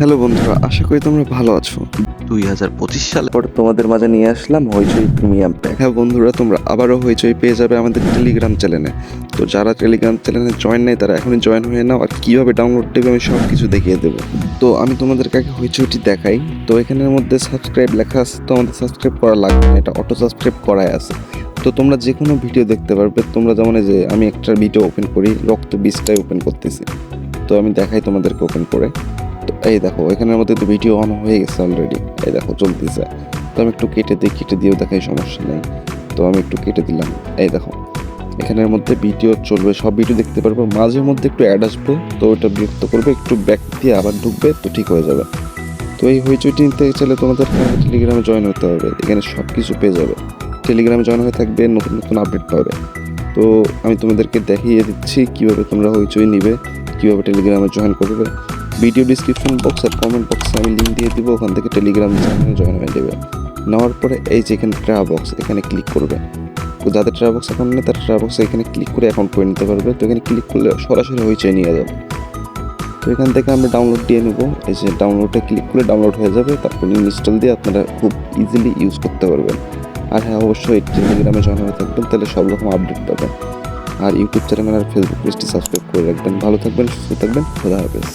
Hello বন্ধুরা, আশা করি তোমরা ভালো আছো। 2025 সালে পর তোমাদের মাঝে নিয়ে আসলাম হইচই প্রিমিয়াম প্যাক। হ্যাঁ বন্ধুরা, তোমরা আবারও হইচই পেয়ে যাবে আমাদের টেলিগ্রাম চ্যানেলে। তো যারা টেলিগ্রাম চ্যানেলে জয়েন নেই তারা এখনই জয়েন হয়ে নাও, আর কীভাবে ডাউনলোড দেবে আমি সব কিছু দেখিয়ে দেবো। তো আমি তোমাদের কাছে হইচইটি দেখাই। তো এখানের মধ্যে সাবস্ক্রাইব লেখা আছে, তো আমাদের সাবস্ক্রাইব করা লাগবে না, এটা অটো সাবস্ক্রাইব করাই আছে। তো তোমরা যে কোনো ভিডিও দেখতে পারবে। তোমরা যেমন যে আমি একটা ভিডিও ওপেন করি, রক্ত বীজটাই ওপেন করতেছি। তো আমি দেখাই তোমাদেরকে ওপেন করে। তো এই দেখো, এখানের মধ্যে তো ভিডিও অন হয়ে গেছে অলরেডি, এই দেখো চলতেছে। তো আমি একটু কেটে দিই, কেটে দিয়েও দেখাই, সমস্যা নেই। তো আমি একটু কেটে দিলাম, এই দেখো এখানের মধ্যে ভিডিও চলবে, সব ভিডিও দেখতে পারবো। মাঝে মধ্যে একটু অ্যাড আসবে, তো ওটা বিরক্ত করবে, একটু ব্যাক দিয়ে আবার ঢুকবে, তো ঠিক হয়ে যাবে। তো এই হইচইটি নিতে চাইলে তোমাদের টেলিগ্রামে জয়েন হতে হবে, এখানে সব কিছু পেয়ে যাবে। টেলিগ্রামে জয়েন হয়ে থাকবে, নতুন নতুন আপডেট পাবে। তো আমি তোমাদেরকে দেখিয়ে দিচ্ছি কীভাবে তোমরা হইচই নিবে, কীভাবে টেলিগ্রামে জয়েন করবে। ভিডিও ডিসক্রিপশন বক্স আর কমেন্ট বক্সে আমি লিঙ্ক দিয়ে দিব, ওখান থেকে টেলিগ্রাম চ্যানেলে জয়েন হয়ে যাবে। নেওয়ার পরে এই যে এখানে ট্রা বক্স, এখানে ক্লিক করবে। তো যাদের ট্রা বক্স অ্যাকাউন্ট নেই তারা ট্রা বক্সে এখানে ক্লিক করে অ্যাকাউন্ট করে নিতে পারবে। তো এখানে ক্লিক করলে সরাসরি হইচই নিয়ে যাবে। তো এখান থেকে আমরা ডাউনলোড দিয়ে নেবো, এই যে ডাউনলোডে ক্লিক করলে ডাউনলোড হয়ে যাবে। তারপর ইনস্টল দিয়ে আপনারা খুব ইজিলি ইউজ করতে পারবেন। আর হ্যাঁ, অবশ্যই টেলিগ্রামে জয়েন হয়ে থাকবেন, তাহলে সব রকম আপডেট পাবেন। আর ইউটিউব চ্যানেল আর ফেসবুক পেজটি সাবস্ক্রাইব করে রাখবেন। ভালো থাকবেন, সুস্থ থাকবেন, খোদা হাফেজ।